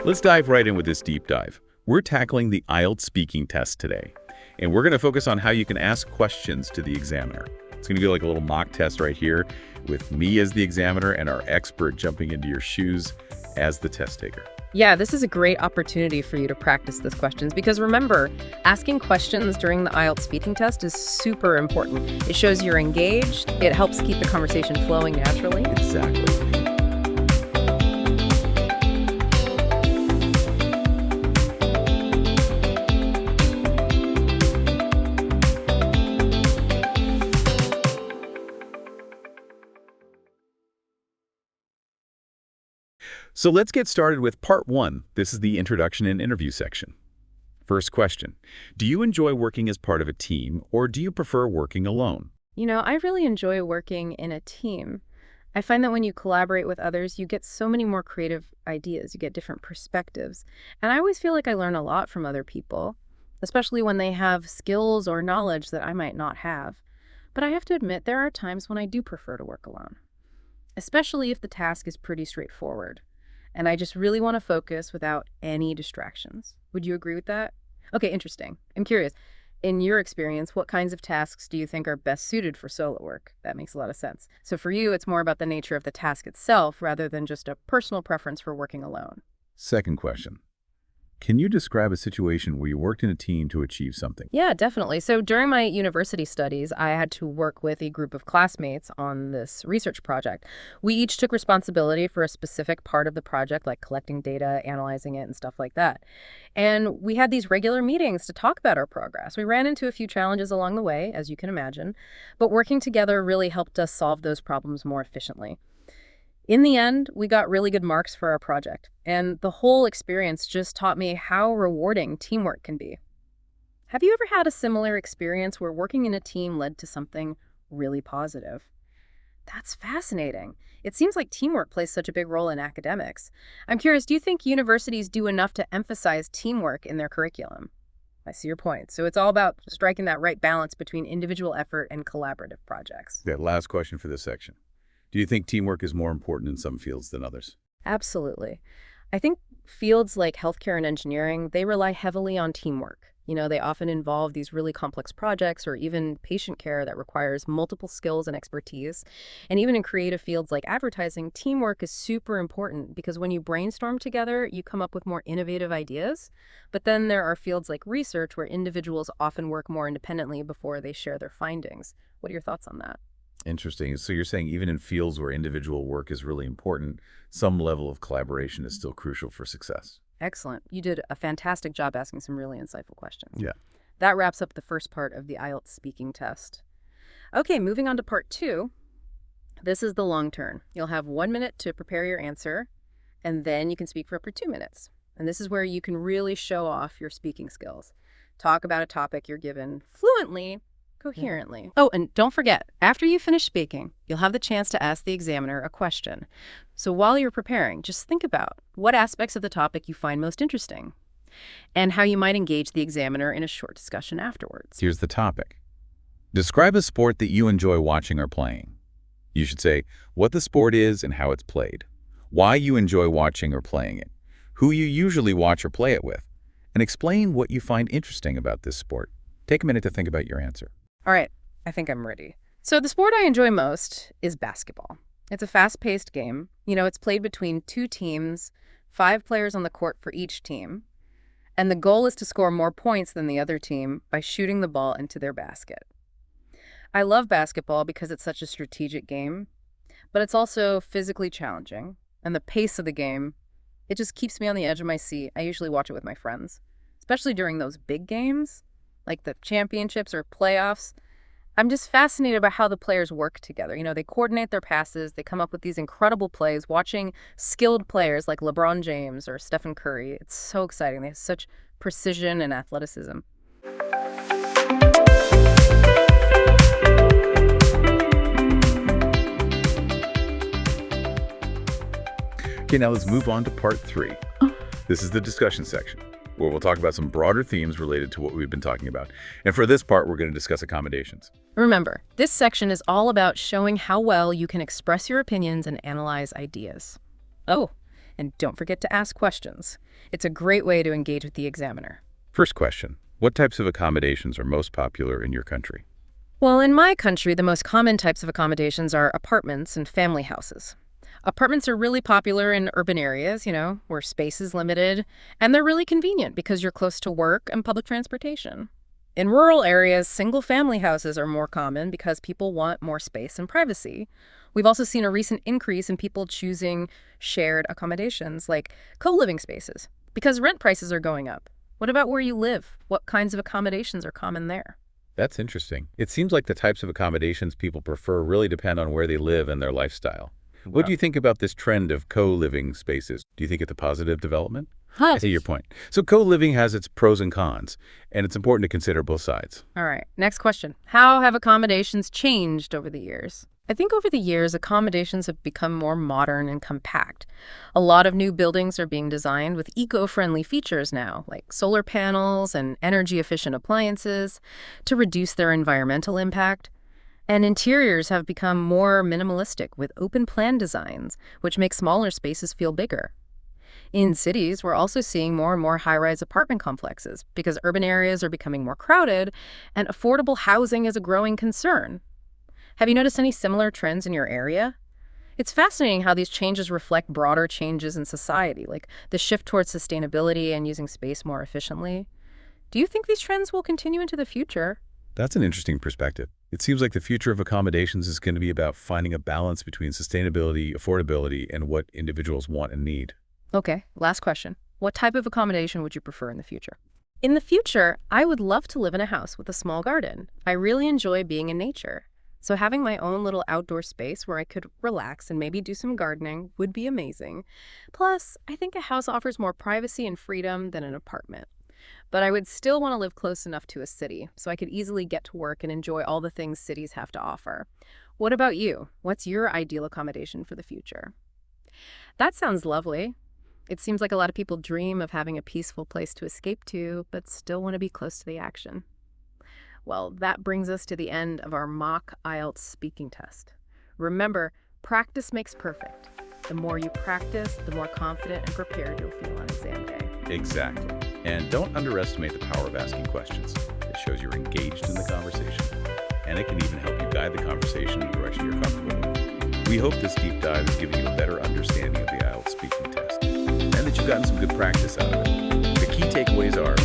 Let's dive right in with this deep dive. We're tackling the IELTS speaking test today, and we're going to focus on how you can ask questions to the examiner. It's going to be like a little mock test right here with me as the examiner and our expert jumping into your shoes as the test taker. Yeah, this is a great opportunity for you to practice these questions because remember, asking questions during the IELTS speaking test is super important. It shows you're engaged. It helps keep the conversation flowing naturally. Exactly. So let's get started with part 1. This is the introduction and interview section. First question, do you enjoy working as part of a team or do you prefer working alone? I really enjoy working in a team. I find that when you collaborate with others, you get so many more creative ideas, you get different perspectives. And I always feel like I learn a lot from other people, especially when they have skills or knowledge that I might not have. But I have to admit, there are times when I do prefer to work alone, especially if the task is pretty straightforward. And I just really want to focus without any distractions. Would you agree with that? Okay, interesting. I'm curious. In your experience, what kinds of tasks do you think are best suited for solo work? That makes a lot of sense. So for you, it's more about the nature of the task itself rather than just a personal preference for working alone. Second question, can you describe a situation where you worked in a team to achieve something? Yeah, definitely. So during my university studies, I had to work with a group of classmates on this research project. We each took responsibility for a specific part of the project, like collecting data, analyzing it, and stuff like that. And we had these regular meetings to talk about our progress. We ran into a few challenges along the way, as you can imagine, but working together really helped us solve those problems more efficiently. In the end, we got really good marks for our project, and the whole experience just taught me how rewarding teamwork can be. Have you ever had a similar experience where working in a team led to something really positive? That's fascinating. It seems like teamwork plays such a big role in academics. I'm curious, do you think universities do enough to emphasize teamwork in their curriculum? I see your point. So it's all about striking that right balance between individual effort and collaborative projects. Yeah, last question for this section. Do you think teamwork is more important in some fields than others? Absolutely. I think fields like healthcare and engineering, they rely heavily on teamwork. They often involve these really complex projects or even patient care that requires multiple skills and expertise. And even in creative fields like advertising, teamwork is super important because when you brainstorm together, you come up with more innovative ideas. But then there are fields like research where individuals often work more independently before they share their findings. What are your thoughts on that? Interesting. So you're saying even in fields where individual work is really important, some level of collaboration is still crucial for success. Excellent. You did a fantastic job asking some really insightful questions. Yeah. That wraps up the first part of the IELTS speaking test. Okay, moving on to part 2. This is the long turn. You'll have 1 minute to prepare your answer, and then you can speak for up to 2 minutes. And this is where you can really show off your speaking skills. Talk about a topic you're given fluently, coherently. Oh, and don't forget, after you finish speaking, you'll have the chance to ask the examiner a question. So while you're preparing, just think about what aspects of the topic you find most interesting and how you might engage the examiner in a short discussion afterwards. Here's the topic. Describe a sport that you enjoy watching or playing. You should say what the sport is and how it's played, why you enjoy watching or playing it, who you usually watch or play it with, and explain what you find interesting about this sport. Take a minute to think about your answer. All right, I think I'm ready. So the sport I enjoy most is basketball. It's a fast-paced game. It's played between 2 teams, 5 players on the court for each team. And the goal is to score more points than the other team by shooting the ball into their basket. I love basketball because it's such a strategic game, but it's also physically challenging. And the pace of the game, it just keeps me on the edge of my seat. I usually watch it with my friends, especially during those big games, like the championships or playoffs. I'm just fascinated by how the players work together. They coordinate their passes, they come up with these incredible plays. Watching skilled players like LeBron James or Stephen Curry, it's so exciting. They have such precision and athleticism. Okay, now let's move on to part 3. This is the discussion section, where we'll talk about some broader themes related to what we've been talking about. And for this part, we're going to discuss accommodations. Remember, this section is all about showing how well you can express your opinions and analyze ideas. Oh, And don't forget to ask questions. It's a great way to engage with the examiner. First question, what types of accommodations are most popular in your country? Well, in my country, the most common types of accommodations are apartments and family houses. Apartments are really popular in urban areas, where space is limited, and they're really convenient because you're close to work and public transportation. In rural areas, single-family houses are more common because people want more space and privacy. We've also seen a recent increase in people choosing shared accommodations, like co-living spaces, because rent prices are going up. What about where you live? What kinds of accommodations are common there? That's interesting. It seems like the types of accommodations people prefer really depend on where they live and their lifestyle. What do you think about this trend of co-living spaces? Do you think it's a positive development? I see your point. So co-living has its pros and cons, and it's important to consider both sides. All right, next question. How have accommodations changed over the years? I think over the years, accommodations have become more modern and compact. A lot of new buildings are being designed with eco-friendly features now, like solar panels and energy-efficient appliances, to reduce their environmental impact. And interiors have become more minimalistic with open-plan designs, which make smaller spaces feel bigger. In cities, we're also seeing more and more high-rise apartment complexes because urban areas are becoming more crowded and affordable housing is a growing concern. Have you noticed any similar trends in your area? It's fascinating how these changes reflect broader changes in society, like the shift towards sustainability and using space more efficiently. Do you think these trends will continue into the future? That's an interesting perspective. It seems like the future of accommodations is going to be about finding a balance between sustainability, affordability, and what individuals want and need. Okay, last question. What type of accommodation would you prefer in the future? In the future, I would love to live in a house with a small garden. I really enjoy being in nature. So having my own little outdoor space where I could relax and maybe do some gardening would be amazing. Plus, I think a house offers more privacy and freedom than an apartment. But I would still want to live close enough to a city so I could easily get to work and enjoy all the things cities have to offer. What about you? What's your ideal accommodation for the future? That sounds lovely. It seems like a lot of people dream of having a peaceful place to escape to, but still want to be close to the action. Well, that brings us to the end of our mock IELTS speaking test. Remember, practice makes perfect. The more you practice, the more confident and prepared you'll feel on exam day. Exactly. And don't underestimate the power of asking questions. It shows you're engaged in the conversation. And it can even help you guide the conversation in the direction you're comfortable with. We hope this deep dive has given you a better understanding of the IELTS speaking test, and that you've gotten some good practice out of it. The key takeaways are